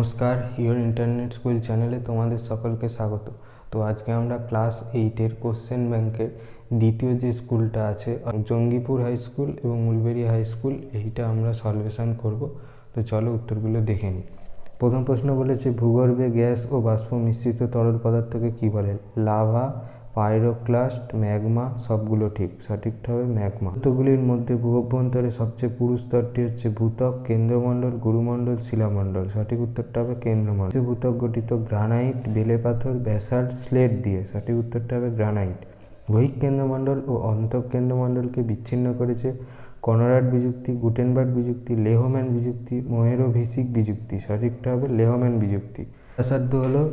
নমস্কার, your internet school চ্যানেলে তোমাদের সকলকে স্বাগত। তো আজকে আমরা ক্লাস 8-এর কোশ্চেন ব্যাংকের দ্বিতীয় যে স্কুলটা আছে জঙ্গিপুর হাই স্কুল এবং উলবেড়িয়া হাই স্কুল, এইটা আমরা সলভেশন করব। তো চলো উত্তরগুলো দেখে নিই। প্রথম প্রশ্ন বলেছে, ভূগর্ভে গ্যাস ও বাষ্প মিশ্রিত তরল পদার্থকে কী বলে? Lava, pyroclast, magma. সবগুলো ঠিক, সঠিকটা হবে ম্যাগমা। তত্ত্বগুলির মধ্যে ভূঅভ্যন্তরে সবচেয়ে পুরু স্তরটি হচ্ছে ভূত্বক, কেন্দ্রমণ্ডল, গুরুমণ্ডল, শিলামণ্ডল। সঠিক উত্তরটা হবে কেন্দ্রমণ্ডল। ভূত্বক গঠিত গ্রানাইট, বেলে পাথর, ব্যাসাল্ট, স্লেট দিয়ে। সঠিক উত্তরটা হবে গ্রানাইট। বহিঃকেন্দ্রমণ্ডল ও অন্তঃকেন্দ্রমণ্ডলকে বিচ্ছিন্ন করেছে কনরাড বিযুক্তি, গুটেনবার্গ বিযুক্তি, লেহম্যান বিযুক্তি, মোয়েরোভিসিক বিযুক্তি। সঠিকটা হবে লেহম্যান বিযুক্তি। ব্যাসার্ধ হলো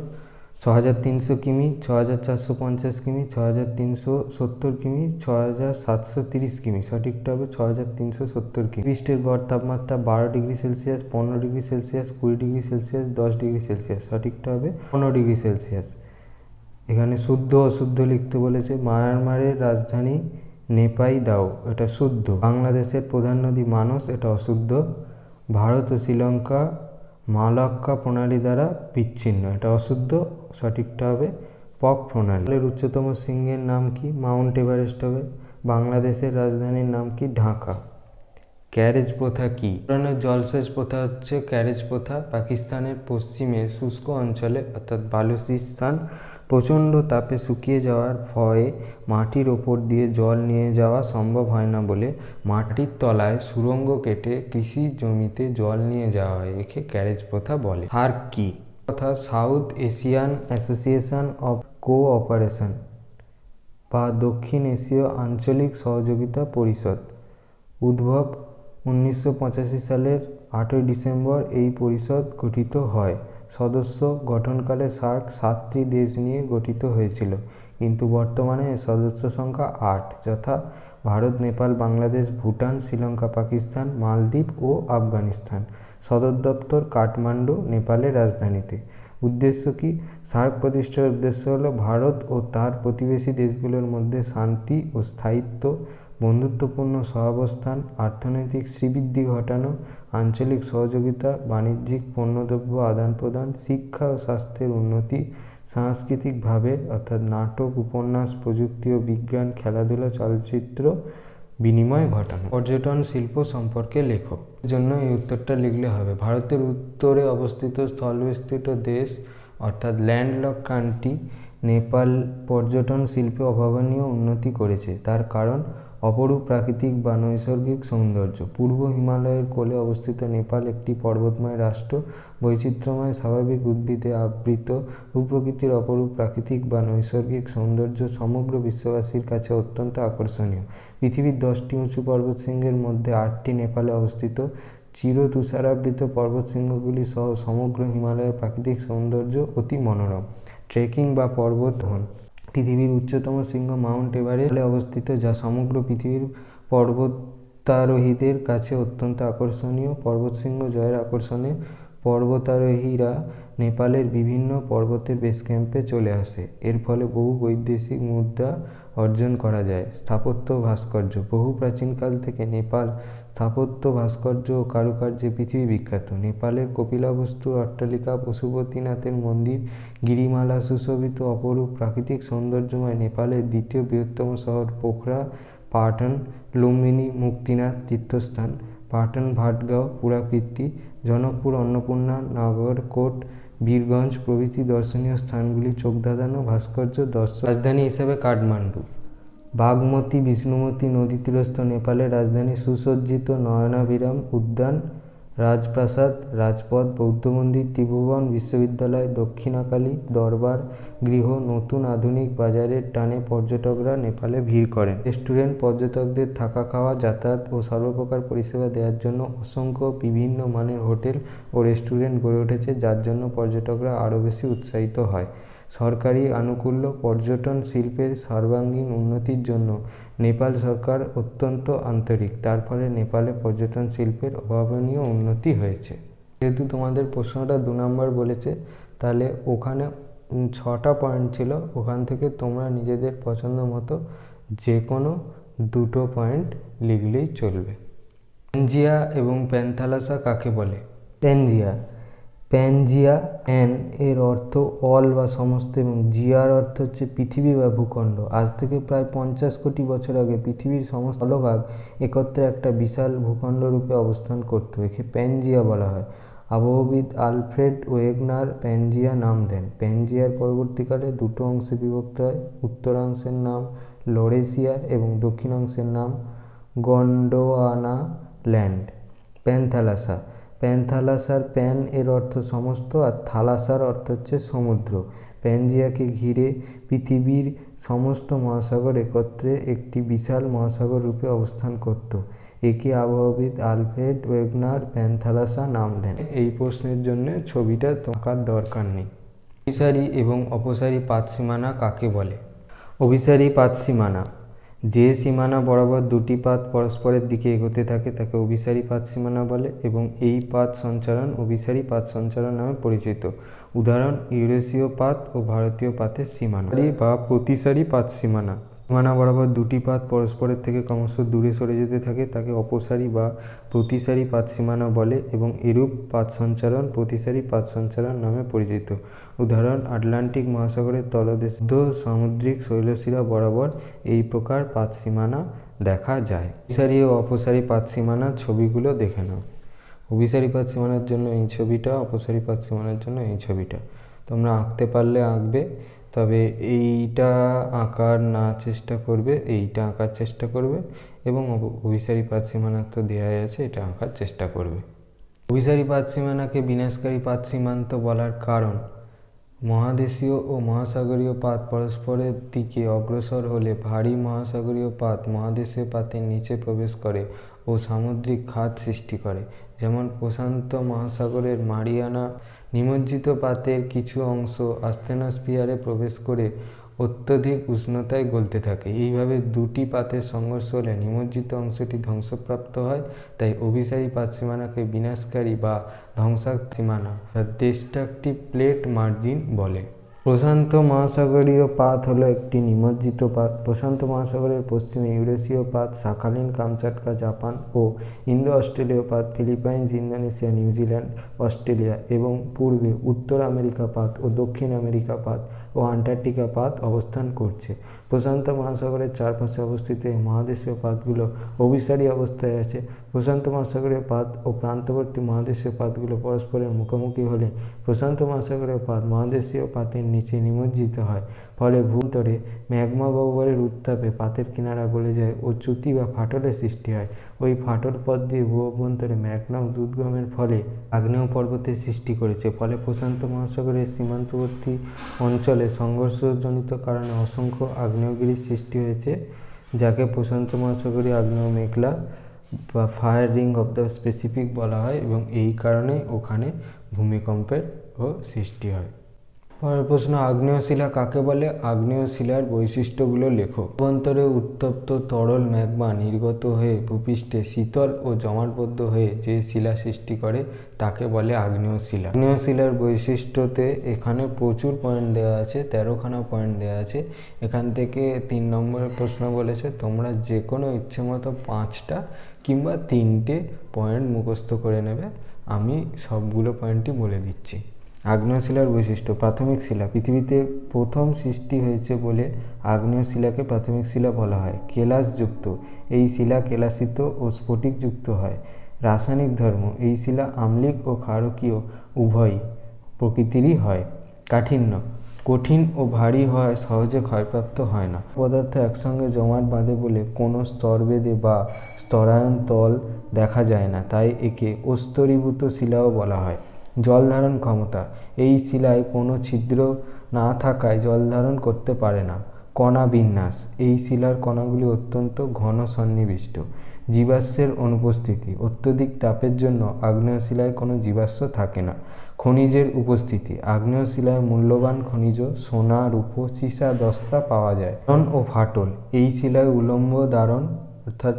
6300 কিমি, 6450 কিমি, 6370 কিমি, 6730 কিমি। সঠিকটা হবে 6370 কিমি। পৃষ্ঠের গড় তাপমাত্রা 12 degree Celsius, 15 degree Celsius, 20 degree Celsius, 10 degree Celsius. সঠিকটা হবে 15 ডিগ্রি সেলসিয়াস। এখানে শুদ্ধ অশুদ্ধ লিখতে বলেছে। মায়ানমারের রাজধানী নেপাই দাও, এটা শুদ্ধ। বাংলাদেশের প্রধান নদী মানস, এটা অশুদ্ধ। ভারত ও শ্রীলঙ্কা মালাক্কা প্রণালী দ্বারা বিচ্ছিন্ন, এটা অশুদ্ধ। সঠিকটা হবে পক প্রণালী। উচ্চতম শৃঙ্গের নাম কি? মাউন্ট এভারেস্ট হবে। বাংলাদেশের রাজধানীর নাম কি? ঢাকা। ক্যারেজ প্রথা কি? ধরনের জলসেচ প্রথা হচ্ছে ক্যারেজ প্রথা। পাকিস্তানের পশ্চিমের শুষ্ক অঞ্চলে অর্থাৎ বালুচিস্তান প্রচণ্ড তাপে শুকিয়ে যাওয়ার ভয়ে মাটির ওপর দিয়ে জল নিয়ে যাওয়া সম্ভব হয় না বলে মাটির তলায় সুড়ঙ্গ কেটে কৃষি জমিতে জল নিয়ে যাওয়া হয়। একে ক্যারেজ প্রথা বলে। সার্ক কি? তথা south Asian association of cooperation বা দক্ষিণ এশীয় আঞ্চলিক সহযোগিতা পরিষদ। উদ্ভব 1985 সালের 8ই ডিসেম্বর এই পরিষদ গঠিত হয়। সদস্য গঠনকালে সার্ক 7টি দেশ নিয়ে গঠিত হয়েছিল, কিন্তু বর্তমানে এর সদস্য সংখ্যা 8, যথা ভারত, নেপাল, বাংলাদেশ, ভুটান, শ্রীলঙ্কা, পাকিস্তান, মালদ্বীপ ও আফগানিস্তান। সদর দপ্তর কাঠমান্ডু, নেপালের রাজধানীতে। উদ্দেশ্য কি? সার্ক প্রতিষ্ঠার উদ্দেশ্য হলো ভারত ও তার প্রতিবেশী দেশগুলোর মধ্যে শান্তি ও স্থায়িত্ব, বন্ধুত্বপূর্ণ সহাবস্থান, অর্থনৈতিক শ্রীবৃদ্ধি ঘটানো, আঞ্চলিক সহযোগিতা, বাণিজ্যিক পণ্যদ্রব্য আদান প্রদান, শিক্ষা ও স্বাস্থ্যের উন্নতি, সাংস্কৃতিক ভাবের অর্থাৎ নাটক, উপন্যাস, প্রযুক্তি ও বিজ্ঞান, খেলাধুলা, চলচ্চিত্র বিনিময় ঘটানো। পর্যটন শিল্প সম্পর্কে লেখো। এর জন্য এই উত্তরটা লিখলে হবে। ভারতের উত্তরে অবস্থিত স্থলবেষ্টিত দেশ অর্থাৎ ল্যান্ডলক কান্ট্রি নেপাল পর্যটন শিল্পে অভাবনীয় উন্নতি করেছে। তার কারণ অপরূপ প্রাকৃতিক বা নৈসর্গিক সৌন্দর্য। পূর্ব হিমালয়ের কোলে অবস্থিত নেপাল একটি পর্বতময় রাষ্ট্র। বৈচিত্র্যময় স্বাভাবিক উদ্ভিদে আবৃত ভূপ্রকৃতির অপরূপ প্রাকৃতিক বা নৈসর্গিক সৌন্দর্য সমগ্র বিশ্ববাসীর কাছে অত্যন্ত আকর্ষণীয়। পৃথিবীর 10টি উঁচু পর্বতশৃঙ্গের মধ্যে 8টি নেপালে অবস্থিত। চির তুষারাবৃত পর্বতশৃঙ্গগুলি সহ সমগ্র হিমালয়ের প্রাকৃতিক সৌন্দর্য অতি মনোরম। ট্রেকিং বা পর্বতারোহণ। পৃথিবীর উচ্চতম শৃঙ্গ মাউন্ট এভারেস্টে অবস্থিত, যা সমগ্র পৃথিবীর পর্বতারোহীদের কাছে অত্যন্ত আকর্ষণীয়। পর্বতশৃঙ্গ জয়ের আকর্ষণে পর্বতারোহীরা নেপালের বিভিন্ন পর্বতের বেস ক্যাম্পে চলে আসে। এর ফলে বহু বৈদেশিক মুদ্রা অর্জন করা যায়। স্থাপত্য ও ভাস্কর্য। বহু প্রাচীনকাল থেকে নেপাল স্থাপত্য, ভাস্কর্য ও কারুকার্যে পৃথিবী বিখ্যাত। নেপালের কপিলাবস্তুর অট্টালিকা, পশুপতিনাথের মন্দির, গিরিমালা সুশোভিত অপরূপ প্রাকৃতিক সৌন্দর্যময় নেপালের দ্বিতীয় বৃহত্তম শহর পোখরা, পাটন, লুম্বিনী, মুক্তিনাথ তীর্থস্থান, পাটন ভাটগাঁও পুরাকীর্তি, জনকপুর, অন্নপূর্ণা, নাগরকোট, বীরগঞ্জ প্রভৃতি দর্শনীয় স্থানগুলি চোখ ধাঁধানো ভাস্কর্য দর্শন। রাজধানী হিসেবে কাঠমান্ডু। বাগমতী বিষ্ণুমতী নদী তীরস্থ নেপালের রাজধানী সুসজ্জিত নয়নাভিরাম উদ্যান, রাজপ্রাসাদ, রাজপথ, বৌদ্ধ মন্দির, ত্রিভুবন, বিশ্ববিদ্যালয়, দক্ষিণাকালী, দরবার গৃহ, নতুন আধুনিক বাজারের টানে পর্যটকরা নেপালে ভিড় করেন। রেস্টুরেন্ট। পর্যটকদের থাকা, খাওয়া, যাতায়াত ও সর্বপ্রকার পরিষেবা দেওয়ার জন্য অসংখ্য বিভিন্ন মানের হোটেল ও রেস্টুরেন্ট গড়ে উঠেছে, যার জন্য পর্যটকরা আরও বেশি উৎসাহিত হয়। সরকারি আনুকূল্য। পর্যটন শিল্পের সর্বাঙ্গীন উন্নতির জন্য নেপাল সরকার অত্যন্ত আন্তরিক। তার ফলে নেপালে পর্যটন শিল্পের অভাবনীয় উন্নতি হয়েছে। যেহেতু তোমাদের প্রশ্নটা 2 নম্বর বলেছে, তাহলে ওখানে 6টা পয়েন্ট ছিল, ওখান থেকে তোমরা নিজেদের পছন্দ মতো যে কোনো 2টো পয়েন্ট লিখলেই চলবে। প্যানজিয়া এবং প্যান্থালাসা কাকে বলে? প্যানজিয়া প্যানজিয়া, প্যান এর অর্থ অল বা সমস্ত এবং জিয়ার অর্থ হচ্ছে পৃথিবী বা ভূখণ্ড। আজ থেকে প্রায় 50 কোটি বছর আগে পৃথিবীর সমস্ত স্থলভাগ একত্রে একটা বিশাল ভূখণ্ড রূপে অবস্থান করত। একে প্যানজিয়া বলা হয়। আবহবিদ আলফ্রেড ওয়েগনার প্যানজিয়া নাম দেন। প্যানজিয়ার পরবর্তীকালে দুটো অংশে বিভক্ত হয়। উত্তরাংশের নাম লরেশিয়া এবং দক্ষিণাংশের নাম গন্ডোয়ানা ল্যান্ড। প্যানথালাসা, প্যানথালাসার প্যান এর অর্থ সমস্ত আর থালাসার অর্থ হচ্ছে সমুদ্র। প্যানজিয়াকে ঘিরে পৃথিবীর সমস্ত মহাসাগর একত্রে একটি বিশাল মহাসাগর রূপে অবস্থান করত। একে আবহবিদ আলফ্রেড ওয়েগনার প্যানথালাসা নাম দেন। এই প্রশ্নের জন্য ছবিটা আঁকার দরকার নেই। অভিসারী এবং অপসারী পাত সীমানা কাকে বলে? অভিসারী পাত সীমানা, যে সীমানা বরাবর দুটি পাত পরস্পরের দিকে এগোতে থাকে তাকে অভিসারী পাত সীমানা বলে এবং এই পাত সঞ্চারণ অভিসারী পাত সঞ্চারণ নামে পরিচিত। উদাহরণ ইউরেশীয় পাত ও ভারতীয় পাতের সীমানা। বা প্রতিসারী পাত সীমানা, সীমানা বরাবর দুটি পাত পরস্পরের থেকে ক্রমশ দূরে সরে যেতে থাকে তাকে অপসারী বা প্রতিসারী পাত সীমানা বলে এবং এরূপ পাত সঞ্চারণ প্রতিসারী পাত সঞ্চারণ নামে পরিচিত। উদাহরণ আটলান্টিক মহাসাগরের তলদেশ সামুদ্রিক শৈলশিরা বরাবর এই প্রকার পাত সীমানা দেখা যায়। অভিসারী ও অপসারী পাত সীমানার ছবিগুলো দেখে নাও। অভিসারী পাত সীমানার জন্য এই ছবিটা, অপসারী পাত সীমানার জন্য এই ছবিটা। তোমরা আঁকতে পারলে আঁকবে, তবে এইটা আঁকার না চেষ্টা করবে, এইটা আঁকার চেষ্টা করবে এবং অভিসারী পাত সীমানা তো দেওয়াই আছে, এটা আঁকার চেষ্টা করবে। অভিসারী পাত সীমানাকে বিনাশকারী পাত সীমান্ত বলার কারণ মহাদেশীয় ও মহাসাগরীয় পাত পরস্পরের দিকে অগ্রসর হলে ভারী মহাসাগরীয় পাত মহাদেশীয় পাতের নিচে প্রবেশ করে ও সামুদ্রিক খাত সৃষ্টি করে। যেমন প্রশান্ত মহাসাগরের মারিয়ানা নিমজ্জিত পাতের কিছু অংশ আস্তেনোস্ফিয়ারে প্রবেশ করে অত্যধিক উষ্ণতায় গলতে থাকে। এইভাবে দুটি পাতের সংঘর্ষ হলে নিমজ্জিত অংশটি ধ্বংসপ্রাপ্ত হয়। তাই অভিসারী পাত সীমানাকে বিনাশকারী বা ধ্বংসাত্মক সীমানা ডিস্ট্রাকটিভ প্লেট মার্জিন বলে। প্রশান্ত মহাসাগরীয় পাত হলো একটি নিমজ্জিত পাত। প্রশান্ত মহাসাগরের পশ্চিমে ইউরেশীয় পাত, শাখালিন, কামচাটকা, জাপান ও ইন্দো অস্ট্রেলীয় পাত, ফিলিপাইন্স, ইন্দোনেশিয়া, নিউজিল্যান্ড, অস্ট্রেলিয়া এবং পূর্বে উত্তর আমেরিকা পাত ও দক্ষিণ আমেরিকা পাত ও আন্টার্কটিকা পাত অবস্থান করছে। প্রশান্ত মহাসাগরের চারপাশে অবস্থিত এই মহাদেশীয় পাতগুলো অভিসারী অবস্থায় আছে। প্রশান্ত মহাসাগরীয় পাত ও প্রান্তবর্তী মহাদেশীয় পাতগুলো পরস্পরের মুখোমুখি হলে প্রশান্ত মহাসাগরীয় পাত মহাদেশীয় পাতের নিচে নিমজ্জিত হয়। ফলে ভূতলে ম্যাগমা গহ্বরের উত্তাপে পাতের কিনারা গলে যায় ও চ্যুতি বা ফাটলের সৃষ্টি হয়। ওই ফাটল পথ দিয়ে ভূ অভ্যন্তরে ম্যাগমা উদ্গমের ফলে আগ্নেয় পর্বতের সৃষ্টি করেছে। ফলে প্রশান্ত মহাসাগরের সীমান্তবর্তী অঞ্চলে সংঘর্ষজনিত কারণে অসংখ্য আগ্নেয়গিরির সৃষ্টি হয়েছে, যাকে প্রশান্ত মহাসাগরীয় আগ্নেয় মেঘলা বা fire ring of the Pacific বলা হয় এবং এই কারণেই ওখানে ভূমিকম্পেরও সৃষ্টি হয়। পরের প্রশ্ন, আগ্নেয় শিলা কাকে বলে? আগ্নেয় শিলার বৈশিষ্ট্যগুলো লেখো। অভ্যন্তরে উত্তপ্ত তরল ম্যাগমা নির্গত হয়ে ভূপৃষ্ঠে শীতল ও জমাটবদ্ধ হয়ে যে শিলা সৃষ্টি করে তাকে বলে আগ্নেয় শিলা। আগ্নেয় শিলার বৈশিষ্ট্যতে এখানে প্রচুর পয়েন্ট দেওয়া আছে, 13খানা পয়েন্ট দেওয়া আছে। এখান থেকে 3 নম্বরের প্রশ্ন বলেছে তোমরা যে কোনো ইচ্ছে মতো 5টা কিংবা 3টে পয়েন্ট মুখস্থ করে নেবে। আমি সবগুলো পয়েন্টই বলে দিচ্ছি। আগ্নেয় শিলার বৈশিষ্ট্য। প্রাথমিক শিলা, পৃথিবীতে প্রথম সৃষ্টি হয়েছে বলে আগ্নেয় শিলাকে প্রাথমিক শিলা বলা হয়। কেলাসযুক্ত, এই শিলা কেলাসিত ও স্ফটিকযুক্ত হয়। রাসায়নিক ধর্ম, এই শিলা আম্লিক ও ক্ষারকীয় উভয় প্রকৃতিরই হয়। কাঠিন্য, কঠিন ও ভারী হয়, সহজে ক্ষয়প্রাপ্ত হয় না। পদার্থ একসঙ্গে জমাট বাঁধে বলে কোনো স্তরভেদে বা স্তরায়ন তল দেখা যায় না, তাই একে অস্তরীভূত শিলাও বলা হয়। জল ধারণ ক্ষমতা, এই শিলায় কোনো ছিদ্র না থাকায় জল ধারণ করতে পারে না। কণা বিন্যাস, এই শিলার কণাগুলি অত্যন্ত ঘন সন্নিবিষ্ট। জীবাশ্মের অনুপস্থিতি, অত্যধিক তাপের জন্য আগ্নেয় শিলায় কোনো জীবাশ্ম থাকে না। খনিজের উপস্থিতি, আগ্নেয় শিলায় মূল্যবান খনিজ সোনা, রূপো, সীসা, দস্তা পাওয়া যায়। দারণ ও ফাটল, এই শিলায় উলম্ব দারণ অর্থাৎ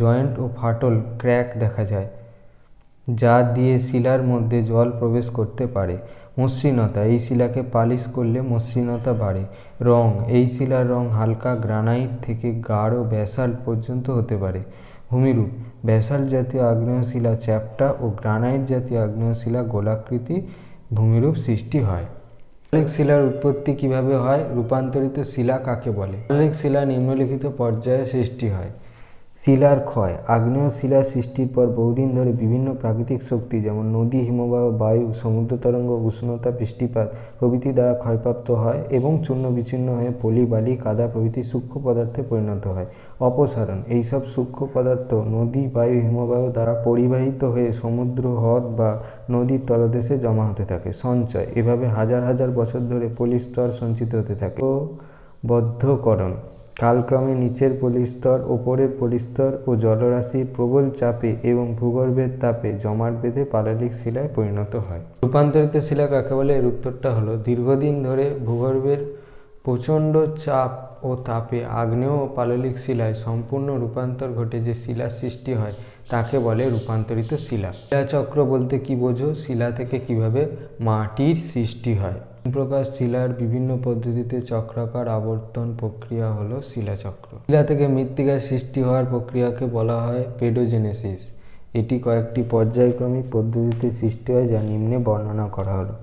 জয়েন্ট ও ফাটল ক্র্যাক দেখা যায়, যা দিয়ে শিলার মধ্যে জল প্রবেশ করতে পারে। মসৃণতা, এই শিলাকে পালিশ করলে মসৃণতা বাড়ে। রং, এই শিলার রং হালকা গ্রানাইট থেকে গাঢ় ব্যাসাল্ট পর্যন্ত হতে পারে। ভূমিরূপ, ব্যাসাল্ট জাতীয় আগ্নেয় শিলা চ্যাপ্টা ও গ্রানাইট জাতীয় আগ্নেয় শিলা গোলাকৃতি ভূমিরূপ সৃষ্টি হয়। পাললিক শিলার উৎপত্তি কিভাবে হয়? রূপান্তরিত শিলা কাকে বলে? পাললিক শিলা নিম্নলিখিত পর্যায়ে সৃষ্টি হয়। শিলার ক্ষয়। আগ্নেয় শিলা সৃষ্টির পর বহুদিন ধরে বিভিন্ন প্রাকৃতিক শক্তি যেমন নদী, হিমবাহ, বায়ু, সমুদ্র তরঙ্গ, উষ্ণতা, বৃষ্টিপাত প্রভৃতি দ্বারা ক্ষয়প্রাপ্ত হয় এবং চূর্ণ বিচ্ছিন্ন হয়ে পলি, বালি, কাদা প্রভৃতি সূক্ষ্ম পদার্থে পরিণত হয়। অপসারণ। এইসব সূক্ষ্ম পদার্থ নদী, বায়ু, হিমবাহ দ্বারা পরিবাহিত হয়ে সমুদ্র, হ্রদ বা নদীর তলদেশে জমা হতে থাকে। সঞ্চয়। এভাবে হাজার হাজার বছর ধরে পলিস্তর সঞ্চিত হতে থাকে। বদ্ধকরণ। কালক্রমে নিচের পলিস্তর ওপরের পলিস্তর ও জলরাশির প্রবল চাপে এবং ভূগর্ভের তাপে জমাট বেঁধে পাললিক শিলায় পরিণত হয়। রূপান্তরিত শিলা কাকে বলে? এর উত্তরটা হলো, দীর্ঘদিন ধরে ভূগর্ভের প্রচণ্ড চাপ ও তাপে আগ্নেয় ও পাললিক শিলায় সম্পূর্ণ রূপান্তর ঘটে যে শিলার সৃষ্টি হয় তাকে বলে রূপান্তরিত শিলা। শিলাচক্র বলতে কি বোঝো? শিলা থেকে কিভাবে মাটির সৃষ্টি হয়। তিন প্রকার শিলার বিভিন্ন পদ্ধতিতে চক্রাকার আবর্তন প্রক্রিয়া হলো শিলাচক্র। শিলা থেকে মৃত্তিকার সৃষ্টি হওয়ার প্রক্রিয়াকে বলা হয় পেডোজেনেসিস। এটি কয়েকটি পর্যায়ক্রমিক পদ্ধতিতে সৃষ্টি হয় যা নিম্নে বর্ণনা করা হলো।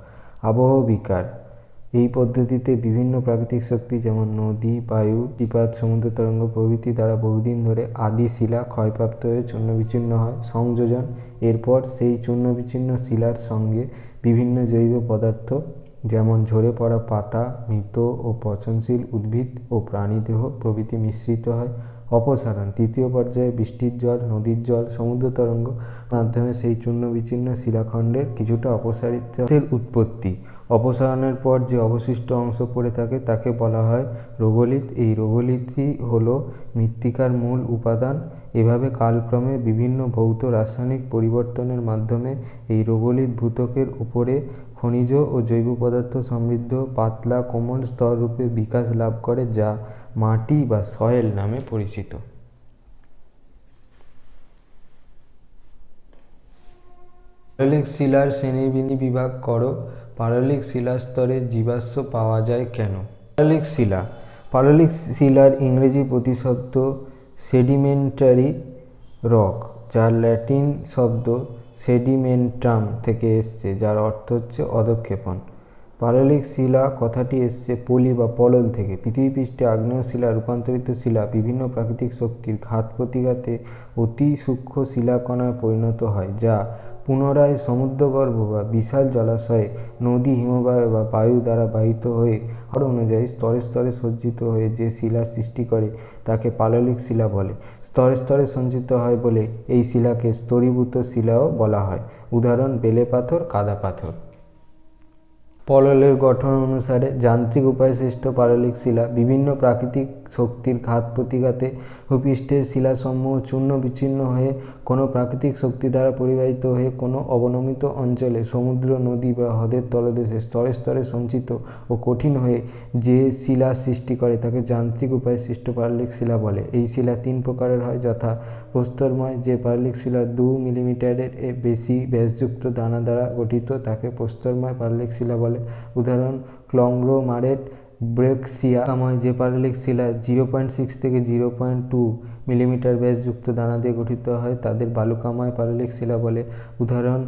আবহ বিকার। এই পদ্ধতিতে বিভিন্ন প্রাকৃতিক শক্তি যেমন নদী, বায়ু, বৃষ্টিপাত, সমুদ্র তরঙ্গ প্রভৃতি দ্বারা বহুদিন ধরে আদি শিলা ক্ষয়প্রাপ্ত হয়ে চূর্ণবিচ্ছিন্ন হয়। সংযোজন। এরপর সেই চূর্ণবিচ্ছিন্ন শিলার সঙ্গে বিভিন্ন জৈব পদার্থ যেমন ঝরে পড়া পাতা, মৃত ও পচনশীল উদ্ভিদ ও প্রাণীদেহ প্রভৃতি মিশ্রিত হয়। অপসারণ। তৃতীয় পর্যায়ে বৃষ্টির জল, নদীর জল, সমুদ্র তরঙ্গ মাধ্যমে সেই চূর্ণবিচ্ছিন্ন শিলাখণ্ডের কিছুটা অপসারিতের উৎপত্তি। অপসারণের পর যে অবশিষ্ট অংশ পড়ে থাকে তাকে বলা হয় রোগলিত। এই রোগলিতই হলো মৃত্তিকার মূল উপাদান। এভাবে কালক্রমে বিভিন্ন ভৌত রাসায়নিক পরিবর্তনের মাধ্যমে এই রোগলিত ভূত্বকের উপরে খনিজ ও জৈব পদার্থ সমৃদ্ধ পাতলা কোমল স্তর রূপে বিকাশ লাভ করে যা মাটি বা সয়েল নামে পরিচিত। পাললিক শিলার শ্রেণীবিভাগ করো। পাললিক শিলাস্তরে জীবাশ্ম পাওয়া যায় কেন? পাললিক শিলা। পাললিক শিলার ইংরেজি প্রতিশব্দ সেডিমেন্টারি রক, যার ল্যাটিন শব্দ সেডিমেন্টাম থেকে এসছে, যার অর্থ হচ্ছে অধঃক্ষেপণ। পাললিক শিলা কথাটি এসছে পলি বা পলল থেকে। পৃথিবীপৃষ্ঠে আগ্নেয় শিলা রূপান্তরিত শিলা বিভিন্ন প্রাকৃতিক শক্তির ঘাত প্রতিঘাতে অতি সূক্ষ্ম শিলাকণায় পরিণত হয়, যা পুনরায় সমুদ্রগর্ভ বা বিশাল জলাশয়ে, নদী, হিমবাহ বা বায়ু দ্বারা বাহিত হয়ে স্তর অনুযায়ী স্তরে স্তরে সজ্জিত হয়ে যে শিলার সৃষ্টি করে তাকে পাললিক শিলা বলে। স্তরে স্তরে সঞ্চিত হয় বলে এই শিলাকে স্তরীভূত শিলাও বলা হয়। উদাহরণ: বেলে পাথর, কাদা পাথর। পললের গঠন অনুসারে যান্ত্রিক উপায়ে সৃষ্ট পাললিক শিলা বিভিন্ন প্রাকৃতিক শক্তির ঘাত প্রতিঘাতে ভূপৃষ্ঠের শিলাসমূহ চূর্ণ বিচ্ছিন্ন হয়ে কোনো প্রাকৃতিক শক্তি দ্বারা পরিবাহিত হয়ে কোনো অবনমিত অঞ্চলে, সমুদ্র, নদী বা হ্রদের তলদেশে স্তরে স্তরে সঞ্চিত ও কঠিন হয়ে যে শিলার সৃষ্টি করে তাকে যান্ত্রিক উপায়ে সৃষ্ট পাললিক শিলা বলে। এই শিলা তিন প্রকারের হয়, যথা: প্রস্তরময়। যে পাললিক শিলা 2 মিলিমিটারের বেশি ব্যাসযুক্ত দানা দ্বারা গঠিত তাকে প্রস্তরময় পাললিক শিলা বলে। উদাহরণ: কংগ্লোমারেট, ব্রেকসিয়া। বালুকাময়। যে পাললিক শিলা 0.6 থেকে 0.2 মিলিমিটার ব্যাসযুক্ত দানা দিয়ে গঠিত হয় তাদের বালুকাময় পাললিক শিলা বলে। উদাহরণ: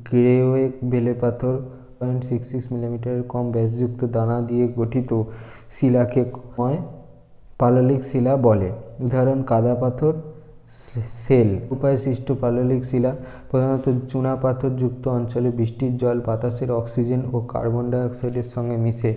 গ্রেওয়েক, বেলে পাথর। 0.66 মিলিমিটারের কম ব্যাসযুক্ত দানা দিয়ে গঠিত শিলাকে কংগ্লোমারেট পাললিক শিলা বলে। উদাহরণ: কাদা পাথর, শেল। উপায়ে সৃষ্ট পাললিক শিলা প্রধানত চুনাপাথর যুক্ত অঞ্চলে বৃষ্টির জল, বাতাসের অক্সিজেন ও কার্বন ডাই অক্সাইডের সঙ্গে মিশে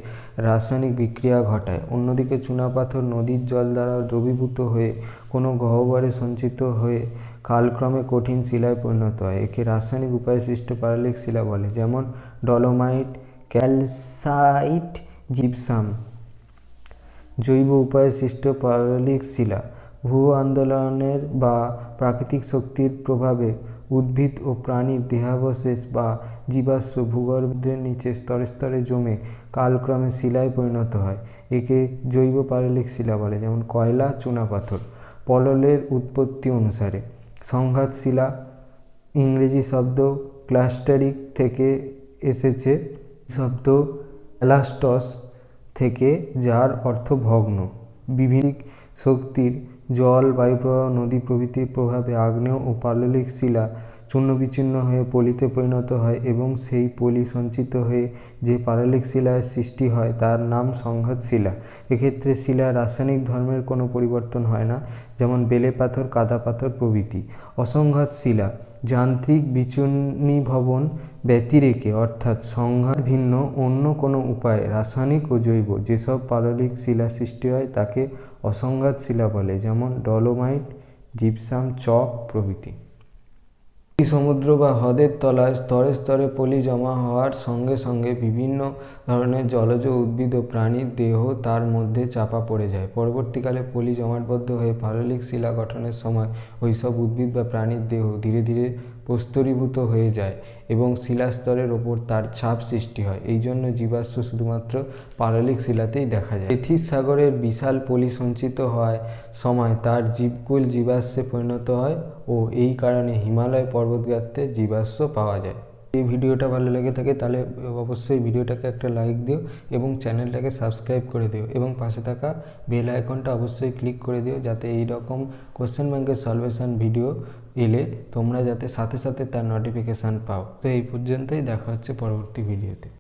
রাসায়নিক বিক্রিয়া ঘটায়। অন্যদিকে চুনাপাথর নদীর জল দ্বারা দ্রবীভূত হয়ে কোনো গহ্বরে সঞ্চিত হয়ে কালক্রমে কঠিন শিলায় পরিণত হয়। একে রাসায়নিক উপায়ে সৃষ্ট পাললিক শিলা বলে, যেমন: ডলোমাইট, ক্যালসাইট, জিপসাম। জৈব উপায়ে সৃষ্ট পাললিক শিলা ভূ আন্দোলনের বা প্রাকৃতিক শক্তির প্রভাবে উদ্ভিদ ও প্রাণীর দেহাবশেষ বা জীবাশ্ম ভূগর্ভের নিচে স্তরে স্তরে জমে কালক্রমে শিলায় পরিণত হয়। একে জৈব পাললিক শিলা বলে, যেমন: কয়লা, চুনাপাথর। পললের উৎপত্তি অনুসারে সংঘাত শিলা ইংরেজি শব্দ ক্লাস্টারিক থেকে এসেছে, শব্দ অ্যালাস্টস থেকে, যার অর্থ ভগ্ন। বিভিন্ন শক্তির জল, বায়ুপ্রবাহ, নদী প্রভৃতির প্রভাবে আগ্নেয় ও পাললিক শিলা চূর্ণ বিচূর্ণ হয়ে পলিতে পরিণত হয় এবং সেই পলি সঞ্চিত হয়ে যে পাললিক শিলার সৃষ্টি হয় তার নাম সংঘাত শিলা। এক্ষেত্রে শিলার রাসায়নিক ধর্মের কোনো পরিবর্তন হয় না, যেমন বেলে পাথর, কাদা পাথর প্রভৃতি। অসংঘাত শিলা যান্ত্রিক বিচূর্ণীভবন ব্যতিরেকে অর্থাৎ সংঘাত ভিন্ন অন্য কোনো উপায়ে রাসায়নিক ও জৈব যেসব পাললিক শিলা সৃষ্টি হয় তাকে অসংঘাত শিলা বলে, যেমন ডলোমাইট, জিপসাম, চক প্রভৃতি। সমুদ্র বা হ্রদের তলায় স্তরে স্তরে পলি জমা হওয়ার সঙ্গে সঙ্গে বিভিন্ন ধরনের জলজ উদ্ভিদ ও প্রাণীর দেহ তার মধ্যে চাপা পড়ে যায়। পরবর্তীকালে পলি জমাটবদ্ধ হয়ে পাললিক শিলা গঠনের সময় ওইসব উদ্ভিদ বা প্রাণীর দেহ ধীরে ধীরে প্রস্তরীভূত হয়ে যায় এবং শিলাস্তরের ওপর তার ছাপ সৃষ্টি হয়। এই জন্য জীবাশ্ম শুধুমাত্র পাললিক শিলাতেই দেখা যায়। তেথিস সাগরের বিশাল পলি সঞ্চিত হওয়ার সময় তার জীবকুল জীবাশ্মে পরিণত হয় ও এই কারণে হিমালয় পর্বতগাত্রে জীবাশ্ম পাওয়া যায়। এই ভিডিওটা ভালো লেগে থাকে তাহলে অবশ্যই ভিডিওটাকে একটা লাইক দিও এবং চ্যানেলটাকে সাবস্ক্রাইব করে দিও এবং পাশে থাকা বেল আইকনটা অবশ্যই ক্লিক করে দিও, যাতে এই রকম কোশ্চেন ব্যাংকের সলভেশন ভিডিও এলে তোমরা যাতে সাথে সাথে তার নোটিফিকেশান পাও। তো এই পর্যন্তই, দেখা হচ্ছে পরবর্তী ভিডিওতে।